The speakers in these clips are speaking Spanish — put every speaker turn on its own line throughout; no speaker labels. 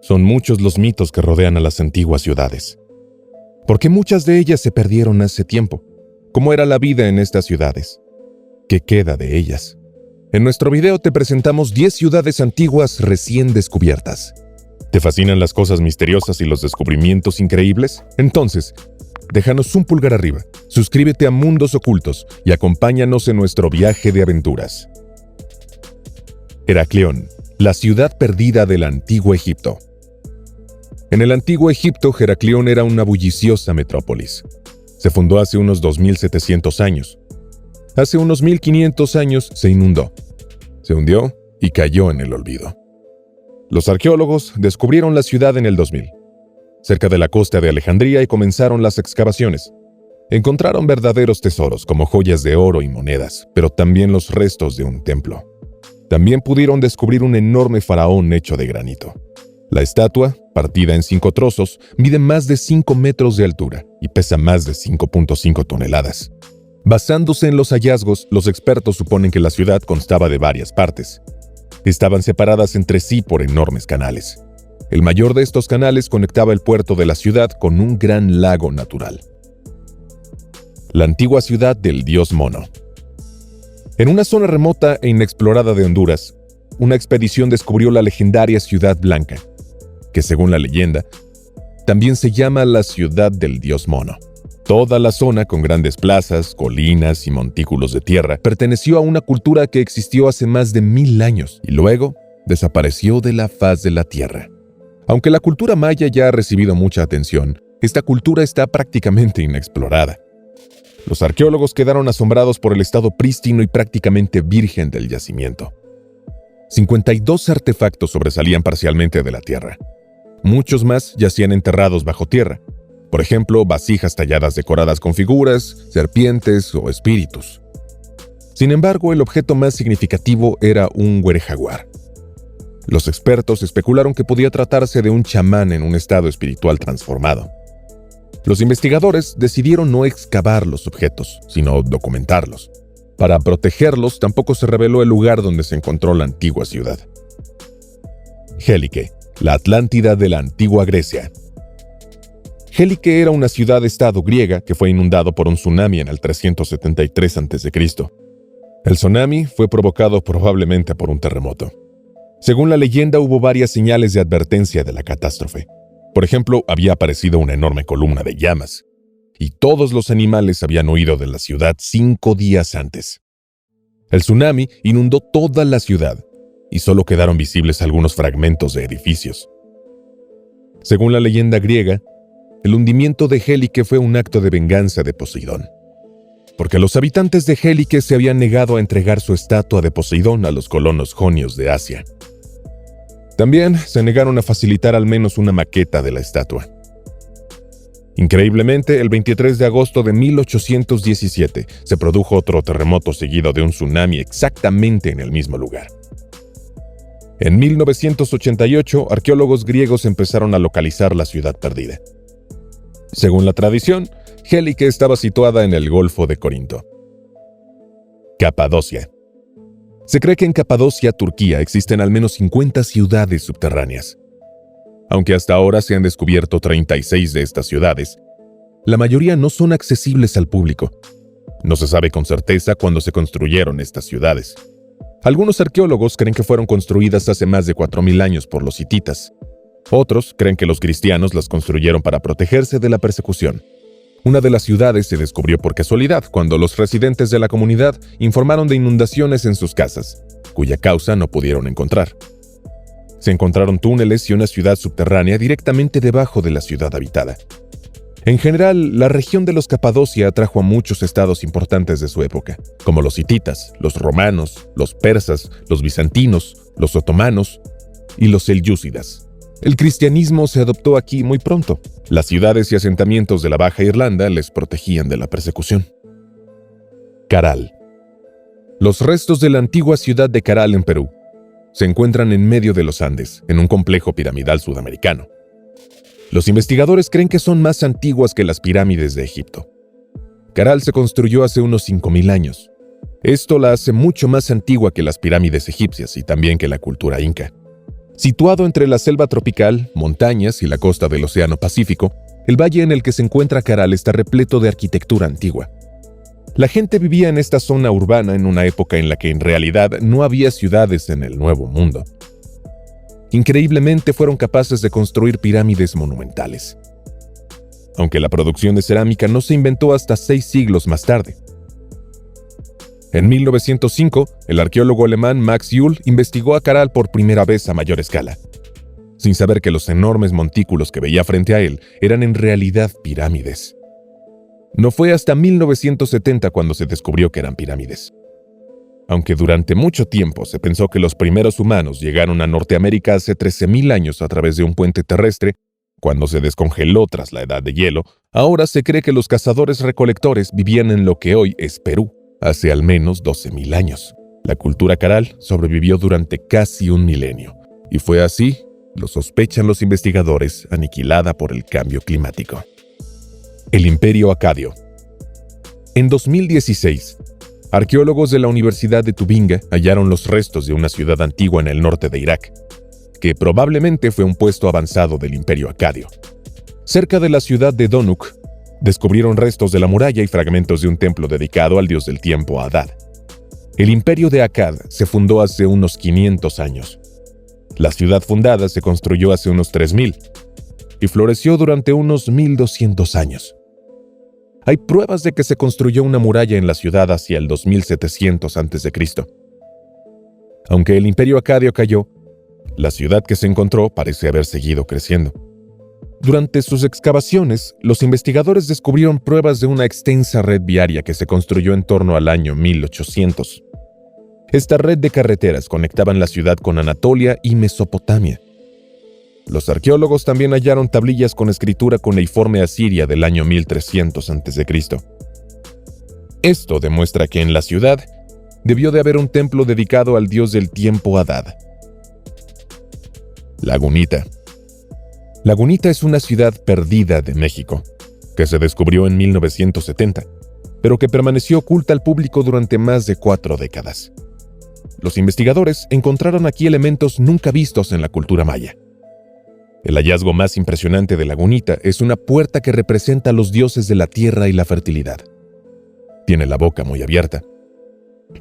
Son muchos los mitos que rodean a las antiguas ciudades, porque muchas de ellas se perdieron hace tiempo. ¿Cómo era la vida en estas ciudades? ¿Qué queda de ellas? En nuestro video te presentamos 10 ciudades antiguas recién descubiertas. ¿Te fascinan las cosas misteriosas y los descubrimientos increíbles? Entonces, déjanos un pulgar arriba, suscríbete a Mundos Ocultos y acompáñanos en nuestro viaje de aventuras. Heracleón, la ciudad perdida del Antiguo Egipto. En el Antiguo Egipto, Heracleón era una bulliciosa metrópolis. Se fundó hace unos 2700 años. Hace unos 1500 años se inundó, se hundió y cayó en el olvido. Los arqueólogos descubrieron la ciudad en el 2000, cerca de la costa de Alejandría, y comenzaron las excavaciones. Encontraron verdaderos tesoros como joyas de oro y monedas, pero también los restos de un templo. También pudieron descubrir un enorme faraón hecho de granito. La estatua, partida en 5 trozos, mide más de 5 metros de altura y pesa más de 5.5 toneladas. Basándose en los hallazgos, los expertos suponen que la ciudad constaba de varias partes. Estaban separadas entre sí por enormes canales. El mayor de estos canales conectaba el puerto de la ciudad con un gran lago natural. La antigua ciudad del dios Mono. En una zona remota e inexplorada de Honduras, una expedición descubrió la legendaria Ciudad Blanca, que según la leyenda, también se llama la ciudad del dios Mono. Toda la zona, con grandes plazas, colinas y montículos de tierra, perteneció a una cultura que existió hace más de 1000 años y luego desapareció de la faz de la tierra. Aunque la cultura maya ya ha recibido mucha atención, esta cultura está prácticamente inexplorada. Los arqueólogos quedaron asombrados por el estado prístino y prácticamente virgen del yacimiento. 52 artefactos sobresalían parcialmente de la tierra. Muchos más yacían enterrados bajo tierra. Por ejemplo, vasijas talladas decoradas con figuras, serpientes o espíritus. Sin embargo, el objeto más significativo era un huerejaguar. Los expertos especularon que podía tratarse de un chamán en un estado espiritual transformado. Los investigadores decidieron no excavar los objetos, sino documentarlos. Para protegerlos, tampoco se reveló el lugar donde se encontró la antigua ciudad. Hélike, la Atlántida de la antigua Grecia. Hélike era una ciudad-estado griega que fue inundado por un tsunami en el 373 a.C. El tsunami fue provocado probablemente por un terremoto. Según la leyenda, hubo varias señales de advertencia de la catástrofe. Por ejemplo, había aparecido una enorme columna de llamas, y todos los animales habían huido de la ciudad 5 días antes. El tsunami inundó toda la ciudad, y solo quedaron visibles algunos fragmentos de edificios. Según la leyenda griega, el hundimiento de Hélike fue un acto de venganza de Poseidón, porque los habitantes de Hélike se habían negado a entregar su estatua de Poseidón a los colonos jonios de Asia. También se negaron a facilitar al menos una maqueta de la estatua. Increíblemente, el 23 de agosto de 1817 se produjo otro terremoto seguido de un tsunami exactamente en el mismo lugar. En 1988, arqueólogos griegos empezaron a localizar la ciudad perdida. Según la tradición, Hélike estaba situada en el Golfo de Corinto. Capadocia. Se cree que en Capadocia, Turquía, existen al menos 50 ciudades subterráneas. Aunque hasta ahora se han descubierto 36 de estas ciudades, la mayoría no son accesibles al público. No se sabe con certeza cuándo se construyeron estas ciudades. Algunos arqueólogos creen que fueron construidas hace más de 4000 años por los hititas. Otros creen que los cristianos las construyeron para protegerse de la persecución. Una de las ciudades se descubrió por casualidad cuando los residentes de la comunidad informaron de inundaciones en sus casas, cuya causa no pudieron encontrar. Se encontraron túneles y una ciudad subterránea directamente debajo de la ciudad habitada. En general, la región de los Capadocia atrajo a muchos estados importantes de su época, como los hititas, los romanos, los persas, los bizantinos, los otomanos y los selyúcidas. El cristianismo se adoptó aquí muy pronto. Las ciudades y asentamientos de la Baja Irlanda les protegían de la persecución. Caral. Los restos de la antigua ciudad de Caral en Perú se encuentran en medio de los Andes, en un complejo piramidal sudamericano. Los investigadores creen que son más antiguas que las pirámides de Egipto. Caral se construyó hace unos 5000 años. Esto la hace mucho más antigua que las pirámides egipcias y también que la cultura inca. Situado entre la selva tropical, montañas y la costa del Océano Pacífico, el valle en el que se encuentra Caral está repleto de arquitectura antigua. La gente vivía en esta zona urbana en una época en la que en realidad no había ciudades en el Nuevo Mundo. Increíblemente fueron capaces de construir pirámides monumentales, aunque la producción de cerámica no se inventó hasta 6 siglos más tarde. En 1905, el arqueólogo alemán Max Jüll investigó a Caral por primera vez a mayor escala, sin saber que los enormes montículos que veía frente a él eran en realidad pirámides. No fue hasta 1970 cuando se descubrió que eran pirámides. Aunque durante mucho tiempo se pensó que los primeros humanos llegaron a Norteamérica hace 13.000 años a través de un puente terrestre, cuando se descongeló tras la edad de hielo, ahora se cree que los cazadores-recolectores vivían en lo que hoy es Perú, hace al menos 12.000 años. La cultura Caral sobrevivió durante casi un milenio, y fue así, lo sospechan los investigadores, aniquilada por el cambio climático. El Imperio Acadio. En 2016, arqueólogos de la Universidad de Tubinga hallaron los restos de una ciudad antigua en el norte de Irak, que probablemente fue un puesto avanzado del Imperio Acadio. Cerca de la ciudad de Donuk, descubrieron restos de la muralla y fragmentos de un templo dedicado al dios del tiempo Adad. El imperio de Akkad se fundó hace unos 500 años. La ciudad fundada se construyó hace unos 3.000 y floreció durante unos 1.200 años. Hay pruebas de que se construyó una muralla en la ciudad hacia el 2700 a.C. Aunque el imperio acadio cayó, la ciudad que se encontró parece haber seguido creciendo. Durante sus excavaciones, los investigadores descubrieron pruebas de una extensa red viaria que se construyó en torno al año 1800. Esta red de carreteras conectaban la ciudad con Anatolia y Mesopotamia. Los arqueólogos también hallaron tablillas con escritura cuneiforme asiria del año 1300 a.C. Esto demuestra que en la ciudad debió de haber un templo dedicado al dios del tiempo Adad. Lagunita. Lagunita es una ciudad perdida de México, que se descubrió en 1970, pero que permaneció oculta al público durante más de 4 décadas. Los investigadores encontraron aquí elementos nunca vistos en la cultura maya. El hallazgo más impresionante de Lagunita es una puerta que representa a los dioses de la tierra y la fertilidad. Tiene la boca muy abierta.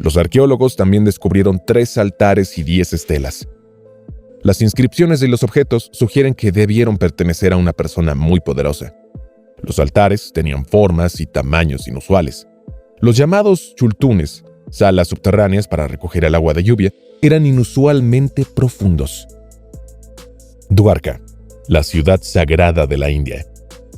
Los arqueólogos también descubrieron 3 altares y 10 estelas. Las inscripciones de los objetos sugieren que debieron pertenecer a una persona muy poderosa. Los altares tenían formas y tamaños inusuales. Los llamados chultunes, salas subterráneas para recoger el agua de lluvia, eran inusualmente profundos. Dwarka, la ciudad sagrada de la India.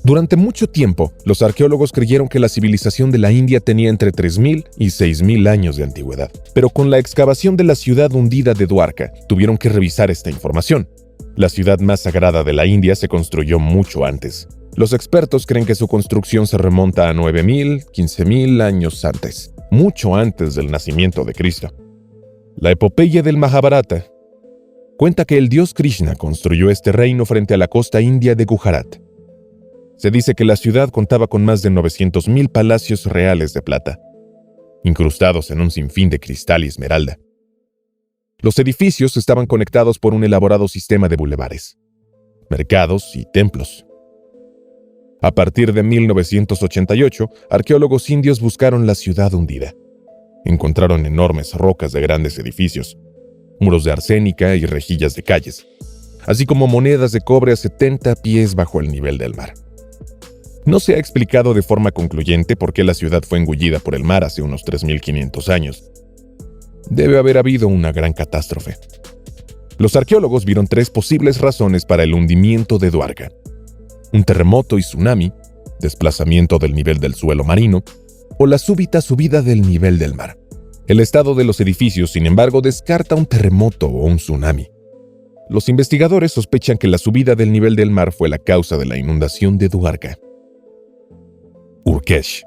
Durante mucho tiempo, los arqueólogos creyeron que la civilización de la India tenía entre 3.000 y 6.000 años de antigüedad. Pero con la excavación de la ciudad hundida de Dwarka, tuvieron que revisar esta información. La ciudad más sagrada de la India se construyó mucho antes. Los expertos creen que su construcción se remonta a 9.000, 15.000 años antes, mucho antes del nacimiento de Cristo. La epopeya del Mahabharata cuenta que el dios Krishna construyó este reino frente a la costa india de Gujarat. Se dice que la ciudad contaba con más de 900.000 palacios reales de plata, incrustados en un sinfín de cristal y esmeralda. Los edificios estaban conectados por un elaborado sistema de bulevares, mercados y templos. A partir de 1988, arqueólogos indios buscaron la ciudad hundida. Encontraron enormes rocas de grandes edificios, muros de arsénica y rejillas de calles, así como monedas de cobre a 70 pies bajo el nivel del mar. No se ha explicado de forma concluyente por qué la ciudad fue engullida por el mar hace unos 3.500 años. Debe haber habido una gran catástrofe. Los arqueólogos vieron 3 posibles razones para el hundimiento de Dwarka: un terremoto y tsunami, desplazamiento del nivel del suelo marino, o la súbita subida del nivel del mar. El estado de los edificios, sin embargo, descarta un terremoto o un tsunami. Los investigadores sospechan que la subida del nivel del mar fue la causa de la inundación de Dwarka. Urkesh.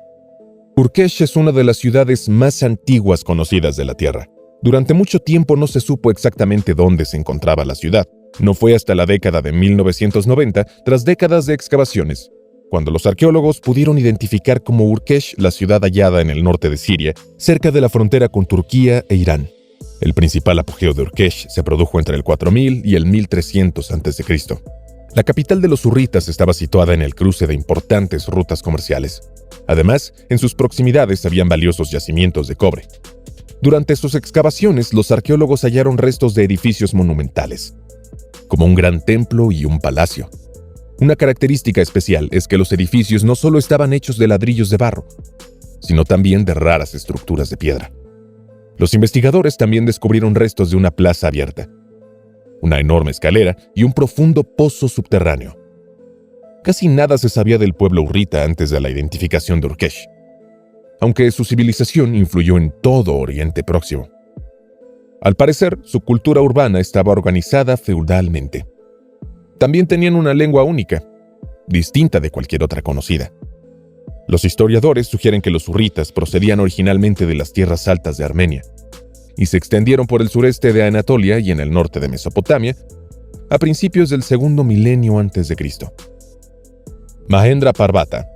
Urkesh es una de las ciudades más antiguas conocidas de la Tierra. Durante mucho tiempo no se supo exactamente dónde se encontraba la ciudad. No fue hasta la década de 1990, tras décadas de excavaciones, cuando los arqueólogos pudieron identificar como Urkesh la ciudad hallada en el norte de Siria, cerca de la frontera con Turquía e Irán. El principal apogeo de Urkesh se produjo entre el 4000 y el 1300 a.C. La capital de los hurritas estaba situada en el cruce de importantes rutas comerciales. Además, en sus proximidades habían valiosos yacimientos de cobre. Durante sus excavaciones, los arqueólogos hallaron restos de edificios monumentales, como un gran templo y un palacio. Una característica especial es que los edificios no solo estaban hechos de ladrillos de barro, sino también de raras estructuras de piedra. Los investigadores también descubrieron restos de una plaza abierta, una enorme escalera y un profundo pozo subterráneo. Casi nada se sabía del pueblo hurrita antes de la identificación de Urkesh, aunque su civilización influyó en todo Oriente Próximo. Al parecer, su cultura urbana estaba organizada feudalmente. También tenían una lengua única, distinta de cualquier otra conocida. Los historiadores sugieren que los hurritas procedían originalmente de las tierras altas de Armenia y se extendieron por el sureste de Anatolia y en el norte de Mesopotamia a principios del segundo milenio antes de Cristo. Mahendra Parvata.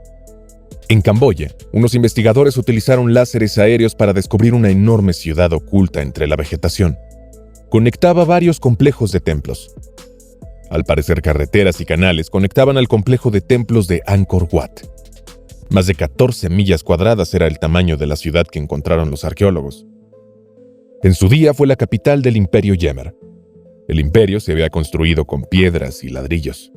En Camboya, unos investigadores utilizaron láseres aéreos para descubrir una enorme ciudad oculta entre la vegetación. Conectaba varios complejos de templos. Al parecer, carreteras y canales conectaban al complejo de templos de Angkor Wat. Más de 14 millas cuadradas era el tamaño de la ciudad que encontraron los arqueólogos. En su día fue la capital del Imperio Yemer. El imperio se había construido con piedras y ladrillos.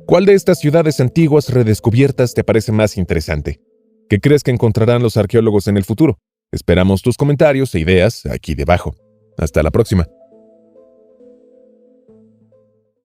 ¿Cuál de estas ciudades antiguas redescubiertas te parece más interesante? ¿Qué crees que encontrarán los arqueólogos en el futuro? Esperamos tus comentarios e ideas aquí debajo. Hasta la próxima.